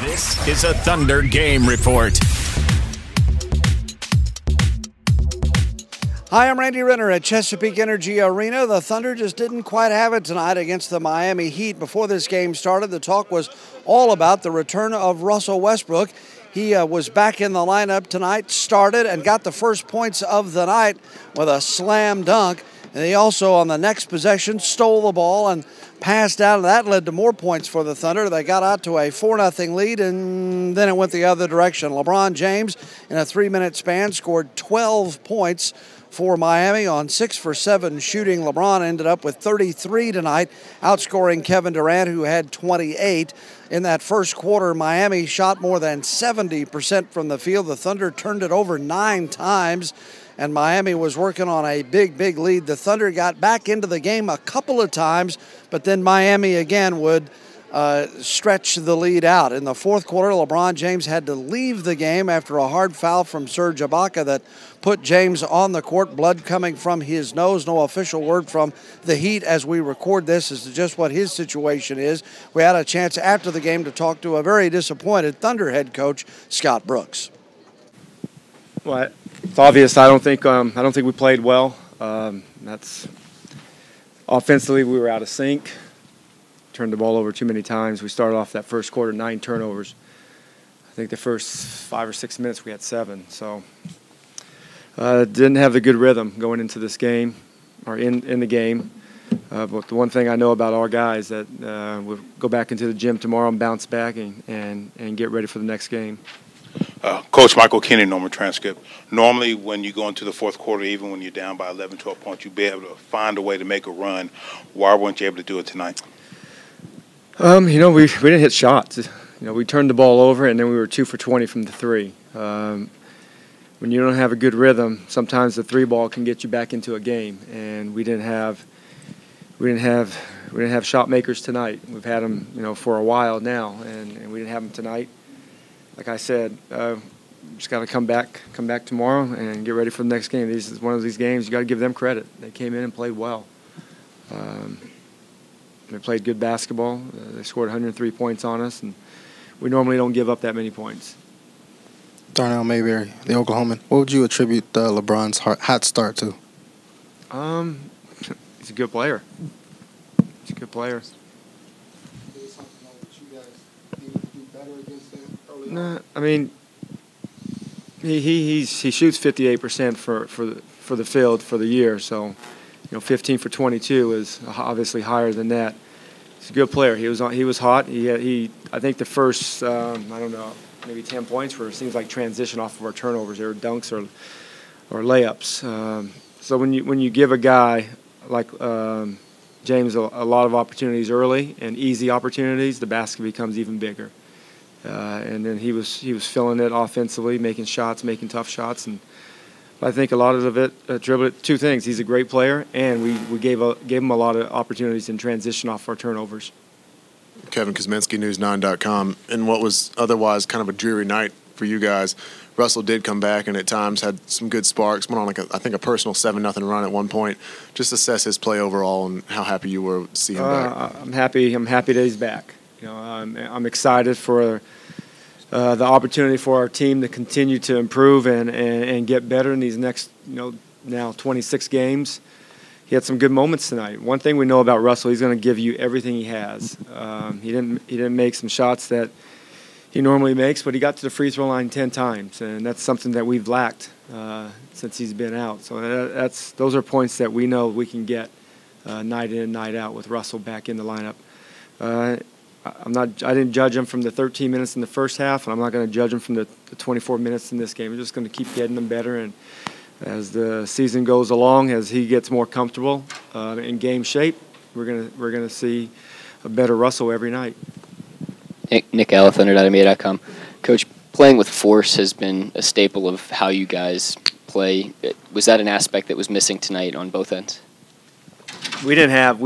This is a Thunder Game Report. Hi, I'm Randy Renner at Chesapeake Energy Arena. The Thunder just didn't quite have it tonight against the Miami Heat. Before this game started, the talk was all about the return of Russell Westbrook. He was back in the lineup tonight, started and got the first points of the night with a slam dunk. And he also, on the next possession, stole the ball and passed out, and that led to more points for the Thunder. They got out to a 4-0 lead, and then it went the other direction. LeBron James, in a 3-minute span, scored 12 points for Miami on 6 for 7 shooting. LeBron ended up with 33 tonight, outscoring Kevin Durant, who had 28. In that first quarter, Miami shot more than 70% from the field. The Thunder turned it over 9 times, and Miami was working on a big lead. The Thunder got back into the game a couple of times, but then Miami again would stretch the lead out. In the fourth quarter, LeBron James had to leave the game after a hard foul from Serge Ibaka that put James on the court, blood coming from his nose. No official word from the Heat as we record this as to just what his situation is. We had a chance after the game to talk to a very disappointed Thunder head coach, Scott Brooks. Well, it's obvious. I don't think we played well. That's offensively we were out of sync. Turned the ball over too many times. We started off that first quarter 9 turnovers. I think the first 5 or 6 minutes we had 7. So didn't have the good rhythm going into this game or in the game. But the one thing I know about our guys that we'll go back into the gym tomorrow and bounce back and get ready for the next game. Coach Michael Kenny, Norman transcript. Normally when you go into the fourth quarter, even when you're down by 11, 12 points, you'll be able to find a way to make a run. Why weren't you able to do it tonight? We didn't hit shots. We turned the ball over, and then we were 2 for 20 from the 3. When you don't have a good rhythm, sometimes the 3 ball can get you back into a game, and we didn't have shot makers tonight. We've had them, for a while now, and we didn't have them tonight. Like I said, just got to come back tomorrow and get ready for the next game. This is one of these games you got to give them credit. They came in and played well. They played good basketball. They scored 103 points on us, and we normally don't give up that many points. Darnell Mayberry, the Oklahoman. What would you attribute LeBron's hot start to? He's a good player. He's a good player. No, I mean, he shoots 58% for the field for the year, so 15 for 22 is obviously higher than that. He's a good player. He was hot. I think the first maybe 10 points were seems like transition off of our turnovers. They were dunks or layups. So when you give a guy like James a lot of opportunities early and easy opportunities, the basket becomes even bigger. And then he was filling it offensively, making shots, making tough shots, and I think a lot of it attributed 2 things. He's a great player, and we gave him a lot of opportunities in transition off our turnovers. Kevin Kosminski, News9.com. In what was otherwise kind of a dreary night for you guys, Russell did come back and at times had some good sparks. Went on I think a personal 7-0 run at one point. Just assess his play overall and how happy you were to see him back. I'm happy that he's back. I'm excited for the opportunity for our team to continue to improve and get better in these next, now 26 games. He had some good moments tonight. One thing we know about Russell, he's going to give you everything he has. He didn't make some shots that he normally makes, but he got to the free throw line 10 times, and that's something that we've lacked since he's been out. So those are points that we know we can get night in, night out with Russell back in the lineup. I didn't judge him from the 13 minutes in the first half, and I'm not going to judge him from the 24 minutes in this game. We're just going to keep getting him better, and as the season goes along, as he gets more comfortable in game shape, we're gonna see a better Russell every night. Nick Alla, Thunder.NBA.com. Coach, playing with force has been a staple of how you guys play. Was that an aspect that was missing tonight on both ends? We didn't have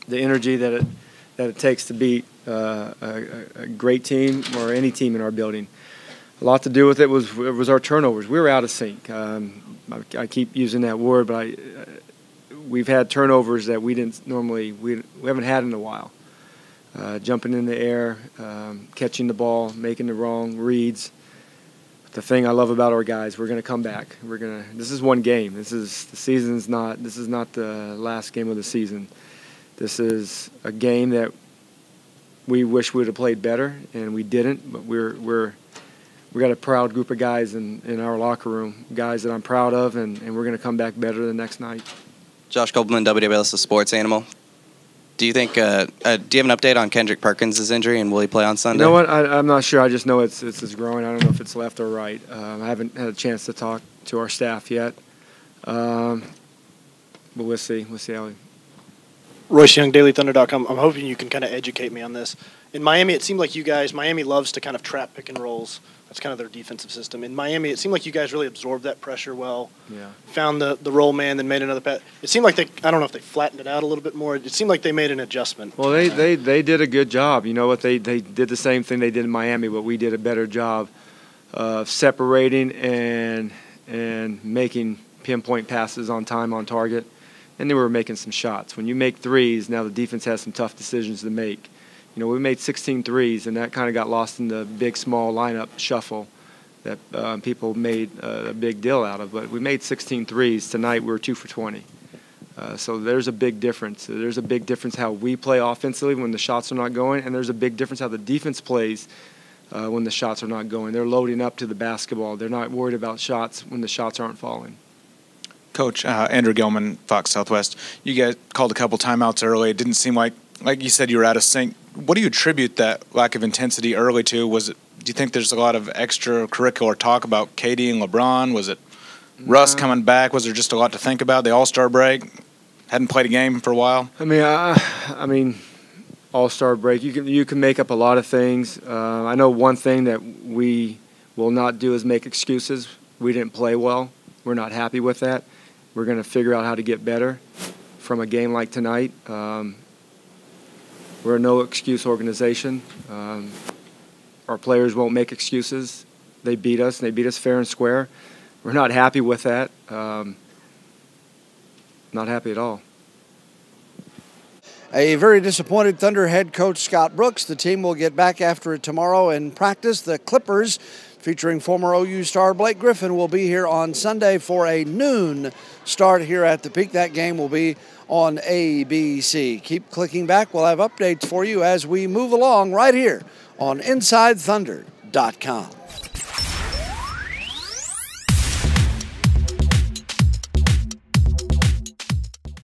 the energy that it takes to beat a great team or any team in our building. A lot to do with it was our turnovers. We were out of sync. I keep using that word, but we've had turnovers that we haven't had in a while. jumping in the air, catching the ball, making the wrong reads. The thing I love about our guys, we're going to come back. This is one game. This is not the last game of the season. This is a game that we wish we would have played better, and we didn't. But we got a proud group of guys in our locker room, guys that I'm proud of, and we're going to come back better the next night. Josh Goldman, WWL's Sports Animal. Do you think? Do you have an update on Kendrick Perkins' injury, and will he play on Sunday? You know what? I'm not sure. I just know it's growing. I don't know if it's left or right. I haven't had a chance to talk to our staff yet, but we'll see. We'll see how. Royce Young, DailyThunder.com. I'm hoping you can kind of educate me on this. In Miami, it seemed like Miami loves to kind of trap pick and rolls. That's kind of their defensive system. In Miami, it seemed like you guys really absorbed that pressure well. Yeah. Found the roll man, then made another pass. It seemed like I don't know if they flattened it out a little bit more. It seemed like they made an adjustment. Well, they did a good job. You know what? They did the same thing they did in Miami, but we did a better job of separating and making pinpoint passes on time, on target. And they were making some shots. When you make threes, now the defense has some tough decisions to make. You know, we made 16 threes, and that kind of got lost in the big-small lineup shuffle that people made a big deal out of. But we made 16 threes. Tonight we were 2 for 20. So there's a big difference. There's a big difference how we play offensively when the shots are not going, and there's a big difference how the defense plays when the shots are not going. They're loading up to the basketball. They're not worried about shots when the shots aren't falling. Coach, Andrew Gilman, Fox Southwest. You guys called a couple timeouts early. It didn't seem like you said, you were out of sync. What do you attribute that lack of intensity early to? Do you think there's a lot of extracurricular talk about KD and LeBron? Was it Russ coming back? Was there just a lot to think about? The All-Star break? Hadn't played a game for a while? I mean, All-Star break, you can make up a lot of things. I know one thing that we will not do is make excuses. We didn't play well. We're not happy with that. We're going to figure out how to get better from a game like tonight. We're a no-excuse organization. Our players won't make excuses. They beat us, and they beat us fair and square. We're not happy with that. Not happy at all. A very disappointed Thunder head coach Scott Brooks. The team will get back after it tomorrow in practice. The Clippers, featuring former OU star Blake Griffin, will be here on Sunday for a noon start here at the Peak. That game will be on ABC. Keep clicking back. We'll have updates for you as we move along right here on InsideThunder.com.